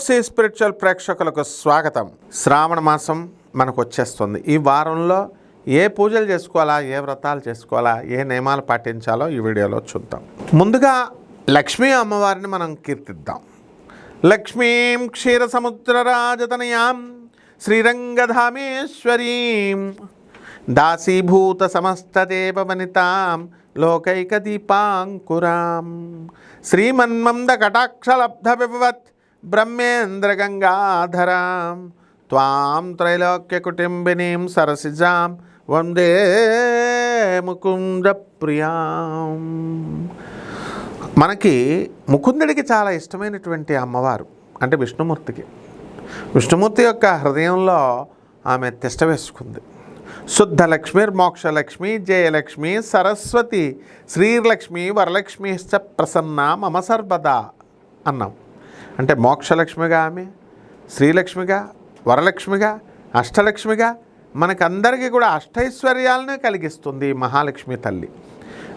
తులసి spiritual ప్రేక్షకులకు స్వాగతం. శ్రావణ మాసం మనకు వచ్చేస్తుంది. ఈ వారంలో ఏ పూజలు చేసుకోవాలా, ఏ వ్రతాలు చేసుకోవాలా, ఏ నియమాలు పాటించాలో ఈ వీడియోలో చూద్దాం. ముందుగా లక్ష్మీ అమ్మవారిని మనం కీర్తిద్దాం. లక్ష్మీం క్షీరసముద్రరాజతనయాం శ్రీరంగధామేశ్వరీం దాసీభూత సమస్తదేవవనితాం లోకైకదీపాంకురాం శ్రీమన్మంద కటాక్షలబ్ధ విభవత్ బ్రహ్మేంద్ర గంగాధరాం త్వాం త్రైలోక్యకుటుంబినీం సరసిజాం వందే ముకుంద ప్రియాం. మనకి ముకుందుడికి చాలా ఇష్టమైనటువంటి అమ్మవారు అంటే విష్ణుమూర్తికి. విష్ణుమూర్తి యొక్క హృదయంలో ఆమె తిష్ట వేసుకుంది. శుద్ధ లక్ష్మీర్మోక్షలక్ష్మి జయలక్ష్మి సరస్వతి శ్రీలక్ష్మి వరలక్ష్మిశ్చ ప్రసన్న మమ సర్వదా అన్నాం. అంటే మోక్షలక్ష్మిగా ఆమె, శ్రీలక్ష్మిగా, వరలక్ష్మిగా, అష్టలక్ష్మిగా మనకందరికీ కూడా అష్టైశ్వర్యాలను కలిగిస్తుంది మహాలక్ష్మి తల్లి.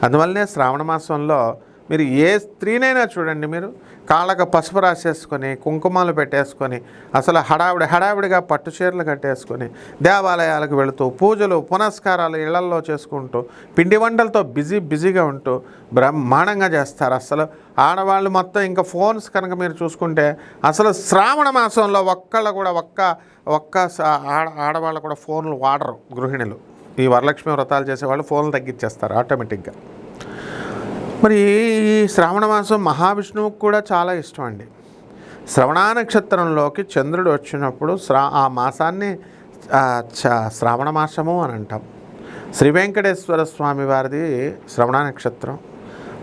అందువల్లనే శ్రావణ మాసంలో మీరు ఏ స్త్రీనైనా చూడండి, మీరు కాళ్ళకు పసుపు రాసేసుకొని కుంకుమాలు పెట్టేసుకొని అసలు హడావిడిగా పట్టు చీరలు కట్టేసుకొని దేవాలయాలకు వెళుతూ పూజలు పునస్కారాలు ఇళ్లల్లో చేసుకుంటూ పిండి వంటలతో బిజీగా ఉంటూ బ్రహ్మాండంగా చేస్తారు. అసలు ఆడవాళ్ళు మొత్తం ఇంకా ఫోన్స్ కనుక మీరు చూసుకుంటే అసలు శ్రావణ మాసంలో ఆడవాళ్ళు కూడా ఫోన్లు వాడరు. గృహిణులు ఈ వరలక్ష్మి వ్రతాలు చేసేవాళ్ళు ఫోన్లు తగ్గించేస్తారు ఆటోమేటిక్గా. మరి ఈ శ్రావణ మాసం మహావిష్ణువుకు కూడా చాలా ఇష్టం అండి. శ్రవణ నక్షత్రంలోకి చంద్రుడు వచ్చినప్పుడు ఆ మాసాన్ని శ్రావణ మాసము అని అంటాం. శ్రీ వెంకటేశ్వర స్వామి వారిది శ్రవణ నక్షత్రం.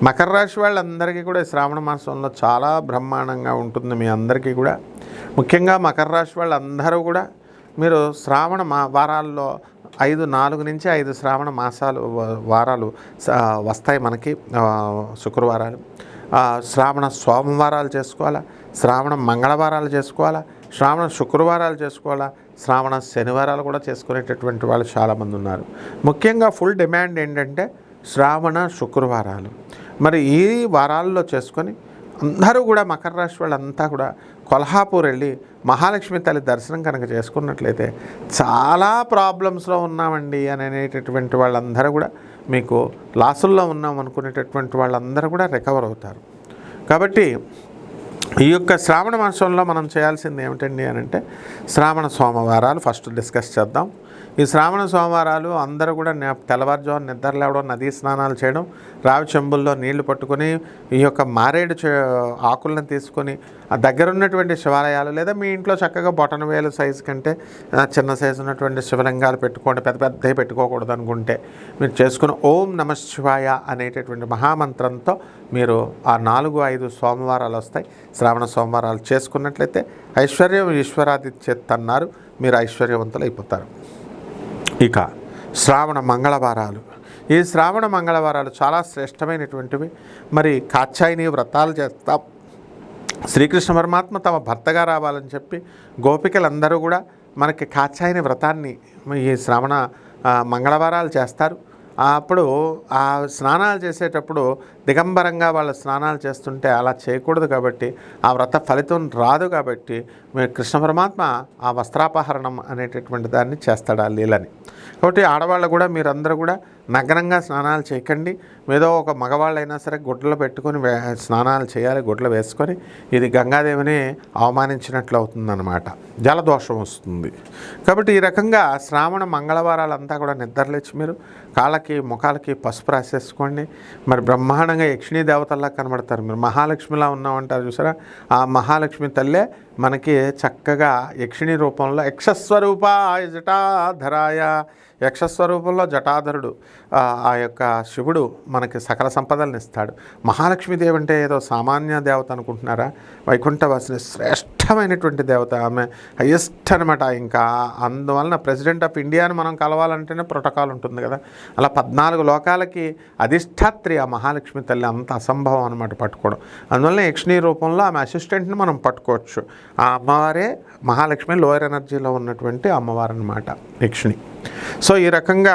మకర రాశి వాళ్ళందరికీ కూడా శ్రావణ మాసంలో చాలా బ్రహ్మాండంగా ఉంటుంది. మీ అందరికీ కూడా ముఖ్యంగా మకర రాశి వాళ్ళందరూ కూడా మీరు శ్రావణ వారాల్లో 4 నుంచి 5 శ్రావణ వారాలు వస్తాయి మనకి. శుక్రవారాలు, శ్రావణ సోమవారాలు చేసుకోవాలా, శ్రావణ మంగళవారాలు చేసుకోవాలా, శ్రావణ శుక్రవారాలు చేసుకోవాలా, శ్రావణ శనివారాలు కూడా చేసుకునేటటువంటి వాళ్ళు చాలామంది ఉన్నారు. ముఖ్యంగా ఫుల్ డిమాండ్ ఏంటంటే శ్రావణ శుక్రవారాలు. మరి ఈ వారాల్లో చేసుకొని అందరూ కూడా మకర రాశి వాళ్ళంతా కూడా కొల్హాపూర్ వెళ్ళి మహాలక్ష్మి తల్లి దర్శనం కనుక చేసుకున్నట్లయితే చాలా ప్రాబ్లమ్స్లో ఉన్నామండి అని అనేటటువంటి వాళ్ళందరూ కూడా మీకు లాసుల్లో ఉన్నాం అనుకునేటటువంటి వాళ్ళందరూ కూడా రికవర్ అవుతారు. కాబట్టి ఈ యొక్క శ్రావణ మాసంలో మనం చేయాల్సింది ఏమిటండి అని అంటే శ్రావణ సోమవారాలు ఫస్ట్ డిస్కస్ చేద్దాం. ఈ శ్రావణ సోమవారాలు అందరూ కూడా తెల్లవారుజాము నిద్ర లేవడం, నదీ స్నానాలు చేయడం, రావి చెంబుల్లో నీళ్లు పట్టుకొని ఈ యొక్క మారేడు ఆకులను తీసుకొని ఆ దగ్గర ఉన్నటువంటి శివాలయాలు లేదా మీ ఇంట్లో చక్కగా బొటనవేలు సైజు కంటే చిన్న సైజు ఉన్నటువంటి శివలింగాలు పెట్టుకోండి. పెద్దవి పెట్టుకోకూడదు అనుకుంటే మీరు చేసుకుని ఓం నమ శివాయ అనేటటువంటి మహామంత్రంతో మీరు ఆ 4-5 సోమవారాలు వస్తాయి. శ్రావణ సోమవారాలు చేసుకున్నట్లయితే ఐశ్వర్యం ఈశ్వరాదిత్యత్ అన్నారు, మీరు ఐశ్వర్యవంతులు అయిపోతారు. ఇక శ్రావణ మంగళవారాలు. ఈ శ్రావణ మంగళవారాలు చాలా శ్రేష్టమైనటువంటివి. మరి కాత్యాయని వ్రతాలు చేస్తాం. శ్రీకృష్ణ పరమాత్మ తమ భర్తగా రావాలని చెప్పి గోపికలందరూ కూడా మనకి కాత్యాయని వ్రతాన్ని ఈ శ్రావణ మంగళవారాలు చేస్తారు. అప్పుడు ఆ స్నానాలు చేసేటప్పుడు దిగంబరంగా వాళ్ళ స్నానాలు చేస్తుంటే అలా చేయకూడదు. కాబట్టి ఆ వ్రత ఫలితం రాదు. కాబట్టి కృష్ణ పరమాత్మ ఆ వస్త్రాపహరణం అనేటటువంటి దాన్ని చేస్తాడు, ఆ లీలని. కాబట్టి ఆడవాళ్ళు కూడా మీరందరూ కూడా నగ్నంగా స్నానాలు చేయకండి. ఏదో ఒక మగవాళ్ళైనా సరే గుడ్డలు పెట్టుకొని స్నానాలు చేయాలి, గుడ్డలు వేసుకొని. ఇది గంగాదేవిని అవమానించినట్లు అవుతుందన్నమాట, జలదోషం వస్తుంది. కాబట్టి ఈ రకంగా శ్రావణ మంగళవారాలంతా కూడా నిద్రలేచి మీరు కాళ్ళకి ముఖాలకి పసుపు రాసేసుకోండి. మరి బ్రహ్మాండంగా యక్షిణీ దేవతల్లా కనబడతారు. మీరు మహాలక్ష్మిలా ఉన్నామంటారు చూసారా, ఆ మహాలక్ష్మి తల్లే మనకి చక్కగా యక్షిణీ రూపంలో యక్షస్వరూపాయ జటాధరాయ, యక్షస్వరూపంలో జటాధరుడు ఆ యొక్క శివుడు మనకి సకల సంపదలను ఇస్తాడు. మహాలక్ష్మీదేవి అంటే ఏదో సామాన్య దేవత అనుకుంటున్నారా? వైకుంఠవాసిని శ్రేష్టమైనటువంటి దేవత ఆమె, హైయెస్ట్ అనమాట. ఇంకా అందువలన ప్రెసిడెంట్ ఆఫ్ ఇండియాని మనం కలవాలంటేనే ప్రోటోకాల్ ఉంటుంది కదా, అలా 14 లోకాలకి అధిష్టాత్రి ఆ మహాలక్ష్మి తల్లి. అంత అసంభవం అనమాట పట్టుకోవడం. అందువల్ల యక్షిణీ రూపంలో ఆమె అసిస్టెంట్ని మనం పట్టుకోవచ్చు. ఆ అమ్మవారే మహాలక్ష్మి, లోయర్ ఎనర్జీలో ఉన్నటువంటి అమ్మవారు అన్నమాట యక్షిణి. సో ఈ రకంగా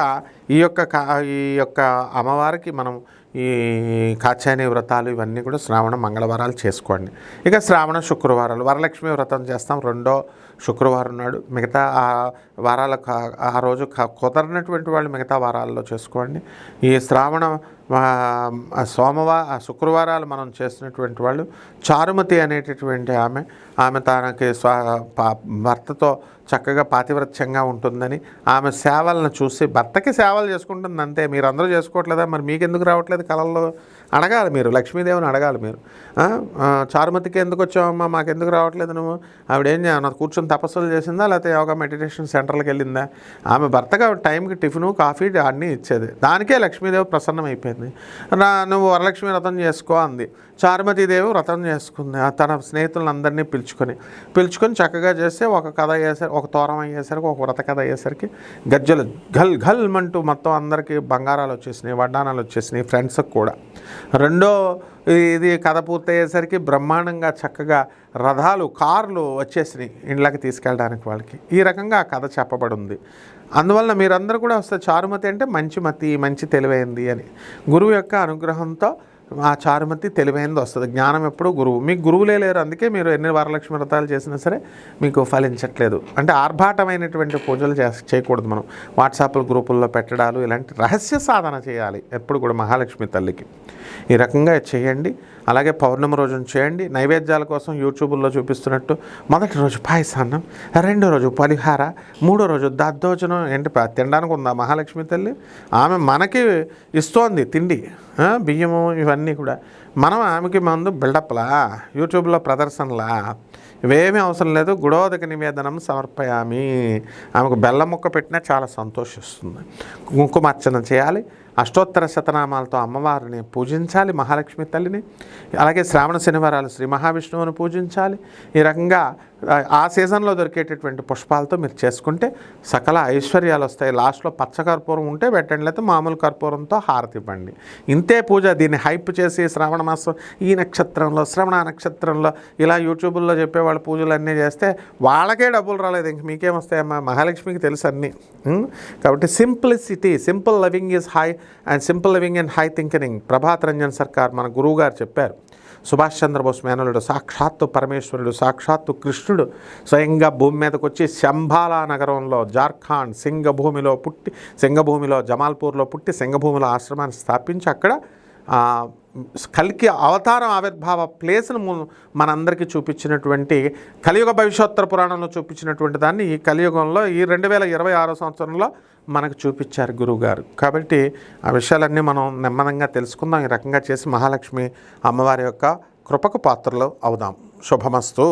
ఈ యొక్క అమ్మవారికి మనం ఈ కాచాయని వ్రతాలు ఇవన్నీ కూడా శ్రావణ మంగళవారాలు చేసుకోండి. ఇక శ్రావణ శుక్రవారాలు వరలక్ష్మి వ్రతం చేస్తాం రెండో శుక్రవారం నాడు. మిగతా ఆ వారాలకు ఆ రోజు కుదరనటువంటి వాళ్ళు మిగతా వారాల్లో చేసుకోండి. ఈ శ్రావణ శుక్రవారాలు మనం చేసినటువంటి వాళ్ళు చారుమతి అనేటటువంటి ఆమె తనకి భర్తతో చక్కగా పాతివ్రత్యంగా ఉంటుందని ఆమె సేవలను చూసి భర్తకి సేవలు చేసుకుంటుంది అంతే. మీరందరూ చేసుకోవట్లేదా? మరి మీకు ఎందుకు రావట్లేదు కళల్లో? అడగాలి మీరు, లక్ష్మీదేవిని అడగాలి మీరు. చారుమతికి ఎందుకు వచ్చావమ్మా, మాకెందుకు రావట్లేదు నువ్వు? ఆవిడేం కూర్చొని తపస్సులు చేసిందా, లేకపోతే యోగా మెడిటేషన్ సెంటర్లకు వెళ్ళిందా? ఆమె భర్తగా టైంకి టిఫిను కాఫీ అన్నీ ఇచ్చేది. దానికే లక్ష్మీదేవి ప్రసన్నం అయిపోయింది. నువ్వు వరలక్ష్మి వ్రతం చేసుకో అంది. చారుమతీదేవి వ్రతం చేసుకుంది. తన స్నేహితులందరినీ పిలుచుకొని చక్కగా చేస్తే ఒక కథ అయ్యేసరికి, ఒక తోరం అయ్యేసరికి, ఒక వ్రత కథ అయ్యేసరికి గజ్జలు ఘల్ ఘల్ అంటూ మొత్తం అందరికీ బంగారాలు వచ్చేసినాయి, వడ్డానాలు వచ్చేసినాయి, ఫ్రెండ్స్కి కూడా. రెండో ఇది కథ పూర్తయ్యేసరికి బ్రహ్మాండంగా చక్కగా రథాలు, కార్లు వచ్చేసినాయి ఇండ్లకి తీసుకెళ్ళడానికి వాళ్ళకి. ఈ రకంగా ఆ కథ చెప్పబడి ఉంది. అందువల్ల మీరందరూ కూడా వస్తే చారుమతి అంటే మంచి మతి, మంచి తెలివైంది అని. గురువు యొక్క అనుగ్రహంతో ఆ చారుమతి తెలివైంది వస్తుంది. జ్ఞానం ఎప్పుడు గురువు. మీకు గురువులే లేరు, అందుకే మీరు ఎన్ని వరలక్ష్మి వ్రతాలు చేసినా సరే మీకు ఫలించట్లేదు. అంటే ఆర్భాటమైనటువంటి పూజలు చేయకూడదు. మనం వాట్సాప్ గ్రూపుల్లో పెట్టడాలు ఇలాంటి రహస్య సాధన చేయాలి ఎప్పుడు కూడా మహాలక్ష్మి తల్లికి. ఈ రకంగా చేయండి. అలాగే పౌర్ణమి రోజున చేయండి. నైవేద్యాల కోసం యూట్యూబ్లో చూపిస్తున్నట్టు మొదటి రోజు పాయసాన్నం, రెండో రోజు పులిహార, మూడో రోజు దద్దోజనం. ఏంటి తినడానికి ఉందా మహాలక్ష్మి తల్లి? ఆమె మనకి ఇస్తోంది తిండి, బియ్యము ఇవన్నీ కూడా. మనం ఆమెకి ముందు బిల్డప్లా, యూట్యూబ్లో ప్రదర్శనలా, ఇవేమీ అవసరం లేదు. గుడోదక నివేదనం సమర్పయామి. ఆమెకు బెల్లం ముక్క పెట్టినా చాలా సంతోషిస్తుంది. కుంకుమార్చన చేయాలి. అష్టోత్తర శతనామాలతో అమ్మవారిని పూజించాలి, మహాలక్ష్మి తల్లిని. అలాగే శ్రావణ శనివారాలు శ్రీ మహావిష్ణువుని పూజించాలి. ఈ రకంగా ఆ సీజన్లో దొరికేటటువంటి పుష్పాలతో మీరు చేసుకుంటే సకల ఐశ్వర్యాలు వస్తాయి. లాస్ట్లో పచ్చ కర్పూరం ఉంటే పెట్టండి, లేకపోతే మామూలు కర్పూరంతో హారతి ఇవ్వండి. ఇంతే పూజ. దీన్ని హైప్ చేసి శ్రావణ మాసం ఈ నక్షత్రంలో, శ్రవణ నక్షత్రంలో ఇలా యూట్యూబ్లో చెప్పేవాళ్ళు పూజలు అన్నీ చేస్తే వాళ్ళకే డబ్బులు రాలేదు, ఇంక మీకేం వస్తాయమ్మా? మహాలక్ష్మికి తెలుసు అన్నీ. కాబట్టి simplicity, simple living is high and simple living and high thinking. Prabhat Ranjan Sarkar మన గురువు గారు చెప్పారు. సుభాష్ చంద్రబోస్ మేనలుడు, సాక్షాత్తు పరమేశ్వరుడు, సాక్షాత్తు కృష్ణుడు స్వయంగా భూమి మీదకి వచ్చి శంబాలా నగరంలో, జార్ఖండ్ సింగభూమిలో జమాల్పూర్లో పుట్టి సింగభూమిలో ఆశ్రమాన్ని స్థాపించి అక్కడ కల్కి అవతారం ఆవిర్భావ ప్లేస్ను మనందరికీ చూపించినటువంటి కలియుగ భవిష్యోత్తర పురాణంలో చూపించినటువంటి దాన్ని ఈ కలియుగంలో ఈ 2026 సంవత్సరంలో మనకు చూపించారు గురువుగారు. కాబట్టి ఆ విషయాలన్నీ మనం నెమ్మదంగా తెలుసుకుందాం. ఈ రకంగా చేసి మహాలక్ష్మి అమ్మవారి యొక్క కృపకు పాత్రలు అవుదాం. శుభమస్తు.